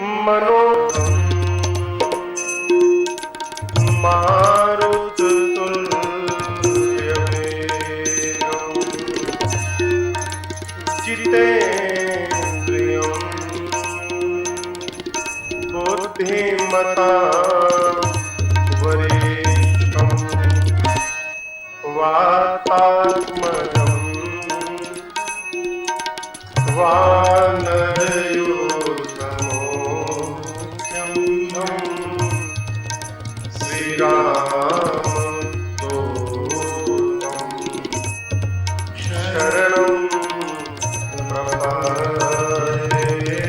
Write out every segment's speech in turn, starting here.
मनोरम मारुततुल्यवेगम् जितेन्द्रियं बुद्धिमतां वरिष्ठं वातात्मजं वानरयूथमुख्यं श्रीरामदूतं शरणं प्रपद्ये।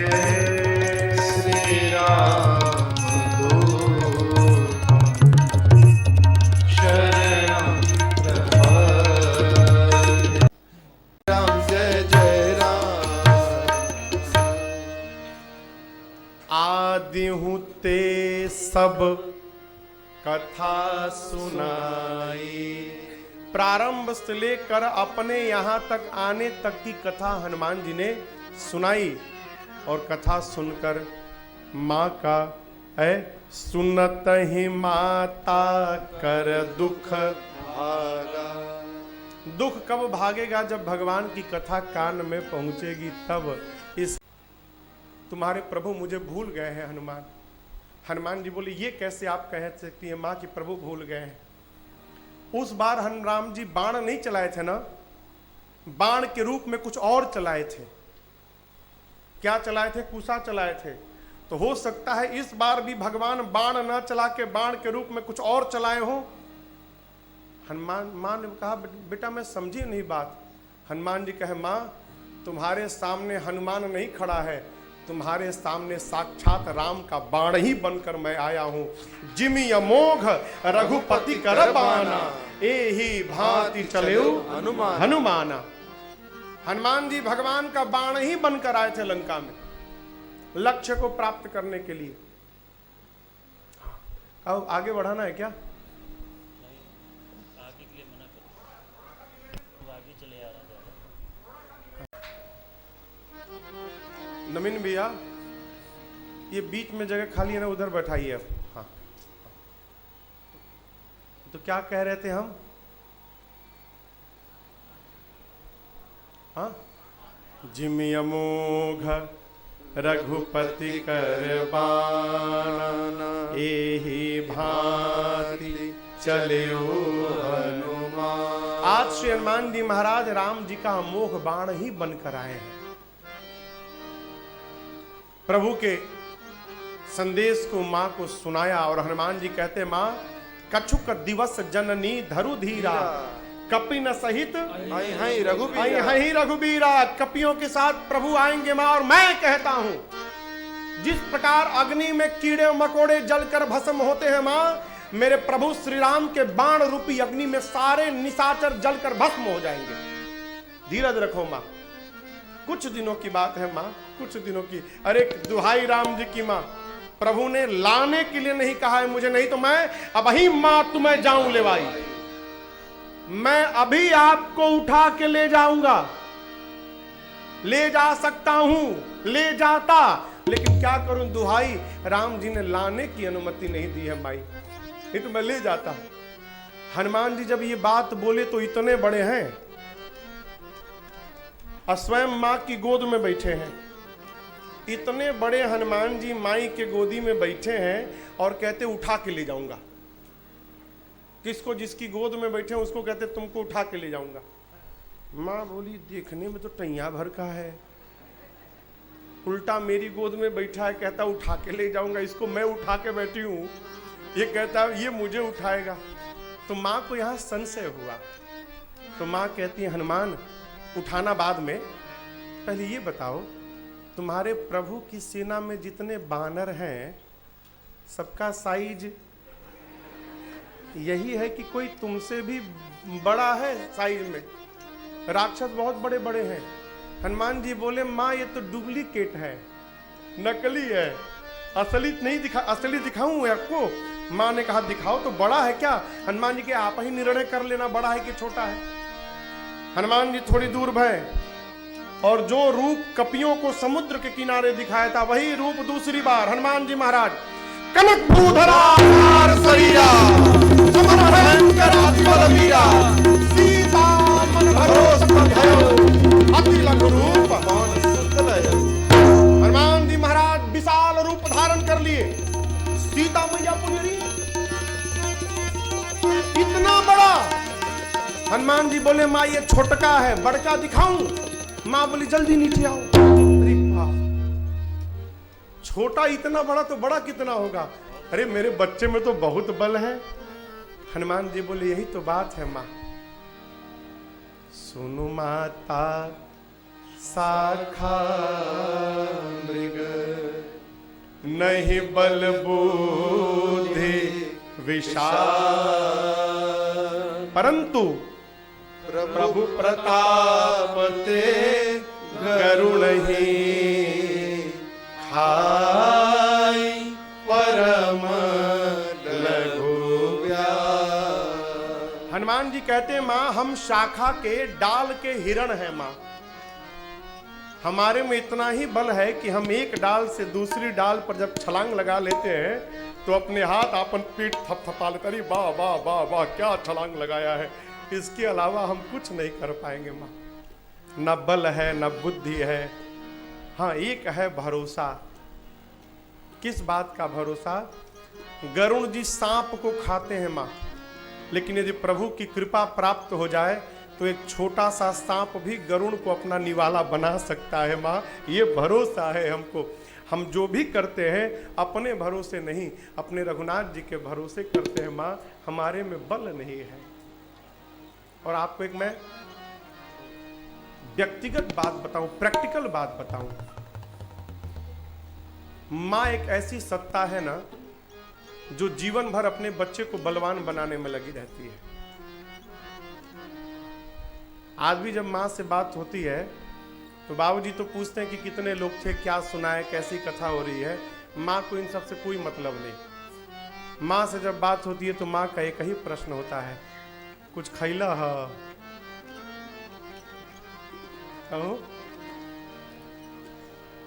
आदि हूँ ते सब कथा सुनाई। प्रारंभ से लेकर अपने यहाँ तक आने तक की कथा हनुमान जी ने सुनाई। और कथा सुनकर माँ का सुनत ही माता कर दुख भागा। दुख कब भागेगा? जब भगवान की कथा कान में पहुंचेगी तब। इस तुम्हारे प्रभु मुझे भूल गए हैं हनुमान। हनुमान जी बोले ये कैसे आप कह सकती है माँ कि प्रभु भूल गए हैं। उस बार राम जी बाण नहीं चलाए थे ना, बाण के रूप में कुछ और चलाए थे। क्या चलाए थे? कुशा चलाए थे। तो हो सकता है इस बार भी भगवान बाण न चला के बाण के रूप में कुछ और चलाए हो। हनुमान माँ ने कहा बेटा मैं समझी नहीं बात। हनुमान जी कहे माँ तुम्हारे सामने हनुमान नहीं खड़ा है, तुम्हारे सामने साक्षात राम का बाण ही बनकर मैं आया हूं। जिमि अमोघ रघुपति कर बाना, एहि भांति चलेउ हनुमाना। हनुमान जी भगवान का बाण ही बनकर आए थे लंका में, लक्ष्य को प्राप्त करने के लिए। अब आगे बढ़ाना है क्या? आगे के लिए मना करो, आगे चले आ रहा है। नवीन भैया ये बीच में जगह खाली है ना, उधर बैठाइए। हाँ तो क्या कह रहे थे हम? हाँ जिमि अमोघ रघुपति कर बाना, एहि भांति चलेउ हनुमान। आज श्री हनुमान जी महाराज राम जी का अमोघ बाण ही बनकर आए हैं। प्रभु के संदेश को मां को सुनाया। और हनुमान जी कहते मां कछुक दिवस जननी धरु धीरा, कपिन सहित आई रघुबीरा। कपियों के साथ प्रभु आएंगे मां। और मैं कहता हूं जिस प्रकार अग्नि में कीड़े मकोड़े जलकर भस्म होते हैं मां, मेरे प्रभु श्री राम के बाण रूपी अग्नि में सारे निशाचर जलकर भस्म हो जाएंगे। धीरज रखो मां, कुछ दिनों की बात है मां, कुछ दिनों की। अरे दुहाई राम जी की मां, प्रभु ने लाने के लिए नहीं कहा है मुझे, नहीं तो मैं अभी मां तुम्हें जाऊं लेवाई। मैं अभी आपको उठा के ले जाऊंगा, ले जा सकता हूं, ले जाता। लेकिन क्या करूं दुहाई, राम जी ने लाने की अनुमति नहीं दी है माई, नहीं तो मैं ले जाता। हनुमान जी जब ये बात बोले तो इतने बड़े हैं, स्वयं मां की गोद में बैठे हैं। इतने बड़े हनुमान जी माई के गोदी में बैठे हैं और कहते उठा के ले जाऊंगा। किसको? जिसकी गोद में बैठे हैं उसको कहते तुमको उठा के ले जाऊंगा। मां बोली देखने में तो टैया भर का है, उल्टा मेरी गोद में बैठा है, कहता उठा के ले जाऊंगा। इसको मैं उठा के बैठी हूं, ये कहता ये मुझे उठाएगा। तो मां को यहां संशय हुआ। तो मां कहती है हनुमान उठाना बाद में, पहले ये बताओ तुम्हारे प्रभु की सेना में जितने बानर हैं सबका साइज यही है कि कोई तुमसे भी बड़ा है साइज में? राक्षस बहुत बड़े बड़े हैं। हनुमान जी बोले माँ ये तो डुप्लीकेट है, नकली है, असली नहीं दिखा, असली दिखाऊं आपको? माँ ने कहा दिखाओ। तो बड़ा है क्या? हनुमान जी के आप ही निर्णय कर लेना बड़ा है कि छोटा है। हनुमान जी थोड़ी दूर भय और जो रूप कपियों को समुद्र के किनारे दिखाया था वही रूप दूसरी बार हनुमान जी महाराज कनक भूधरा शरीरा समर भयंकर अति बलवीरा सीता मन भरोस भयो अति लघु रूप हनुमान जी महाराज विशाल रूप धारण कर लिए। सीता मैया पुनरी इतना बड़ा। हनुमान जी बोले माँ ये छोटका है, बड़का दिखाऊं? माँ बोली जल्दी नीचे आओ। अरे बाप, छोटा इतना बड़ा तो बड़ा कितना होगा? अरे मेरे बच्चे में तो बहुत बल है। हनुमान जी बोले यही तो बात है माँ। सुनु माता शाखा मृग नहीं बल बुद्धि विशाल परंतु प्रभु प्रताप ते गरुण ही खाई परम लघु व्याध। हनुमान जी कहते हैं माँ हम शाखा के डाल के हिरण हैं माँ। हमारे में इतना ही बल है कि हम एक डाल से दूसरी डाल पर जब छलांग लगा लेते हैं तो अपने हाथ अपन पीठ थपथपा लेते। अरे वाह वाह वाह वाह क्या छलांग लगाया है। इसके अलावा हम कुछ नहीं कर पाएंगे माँ। न बल है न बुद्धि है। हाँ एक है भरोसा। किस बात का भरोसा? गरुण जी सांप को खाते हैं माँ, लेकिन यदि प्रभु की कृपा प्राप्त हो जाए तो एक छोटा सा सांप भी गरुण को अपना निवाला बना सकता है माँ। ये भरोसा है हमको। हम जो भी करते हैं अपने भरोसे नहीं, अपने रघुनाथ जी के भरोसे करते हैं माँ। हमारे में बल नहीं है। और आपको एक मैं व्यक्तिगत बात बताऊं, प्रैक्टिकल बात बताऊं। माँ एक ऐसी सत्ता है ना जो जीवन भर अपने बच्चे को बलवान बनाने में लगी रहती है। आज भी जब माँ से बात होती है तो बाबूजी तो पूछते हैं कि कितने लोग थे, क्या सुनाए, कैसी कथा हो रही है। माँ को इन सब से कोई मतलब नहीं। माँ से जब बात होती है तो माँ का एक ही प्रश्न होता है, कुछ खैला है? कहो।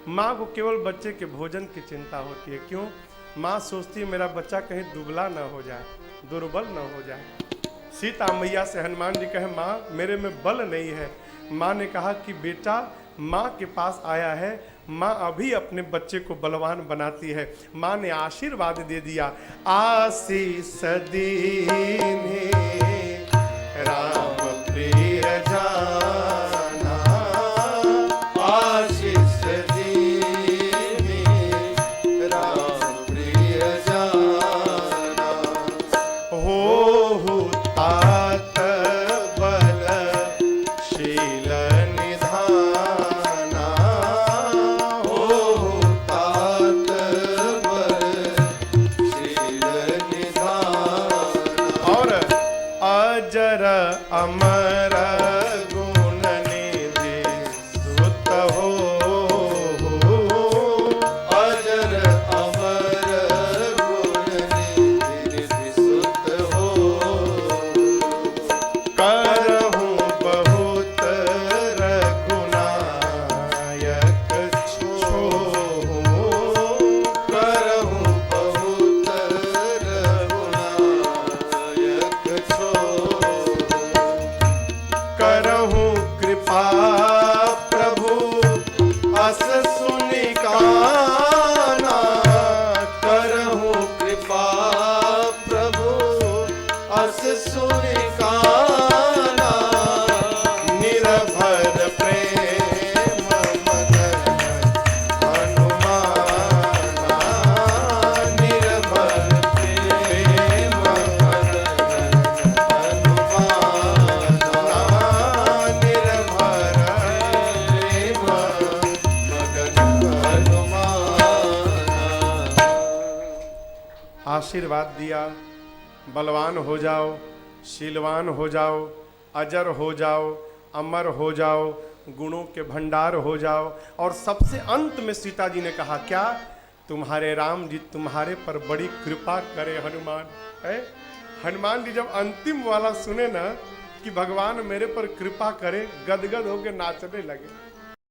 माँ को केवल बच्चे के भोजन की चिंता होती है। क्यों? माँ सोचती है मेरा बच्चा कहीं दुबला ना हो जाए, दुर्बल ना हो जाए। सीता मैया से हनुमान जी कहे माँ मेरे में बल नहीं है। माँ ने कहा कि बेटा माँ के पास आया है, माँ अभी अपने बच्चे को बलवान बनाती है। माँ ने आशीर्वाद दे दिया, आशीष दीने राम प्रिय जाना, आशीष दीने राम प्रिय जाना, हो तात बल शील निधाना, हो तात बल शील निधाना। और अजर अमर गुण निधि सुत हो, अजर अमर गुण निधि सुत हो, करहु बहुत रघुनायक छो, करहु बहुत रघुनायक छो, करहु कृपा प्रभु अस सुनि काना, करहु कृपा प्रभु अस सुनि काना, निर्भर प्रेम मगन हनुमाना, निर्भर प्रेम मगन हनुमाना, निर्भर प्रेम मगन हनुमाना। आशीर्वाद दिया, बलवान हो जाओ, शीलवान हो जाओ, अजर हो जाओ, अमर हो जाओ, गुणों के भंडार हो जाओ। और सबसे अंत में सीता जी ने कहा क्या? तुम्हारे राम जी तुम्हारे पर बड़ी कृपा करे हनुमान। है हनुमान जी जब अंतिम वाला सुने ना कि भगवान मेरे पर कृपा करे, गदगद होकर नाचने लगे।